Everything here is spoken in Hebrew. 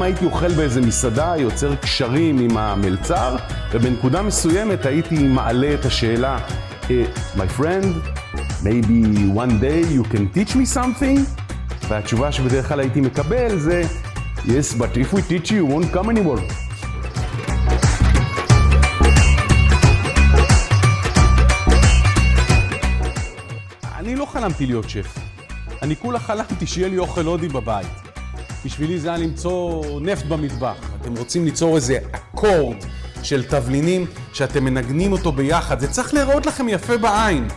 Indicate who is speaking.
Speaker 1: פעם הייתי אוכל באיזה מסעדה, יוצר קשרים עם המלצר, ובנקודה מסוימת הייתי מעלה את השאלה, My friend, maybe one day you can teach me something? והתשובה שבדרך כלל הייתי מקבל זה, Yes, but if we teach you, you won't come anymore. אני לא חלמתי להיות שף. אני כולה חלמתי שיהיה לי אוכל הודי בבית. בשבילי זה היה למצוא נפט במטבח. אתם רוצים ליצור איזה אקורד של תבלינים שאתם מנגנים אותו ביחד. זה צריך להיראות לכם יפה בעין.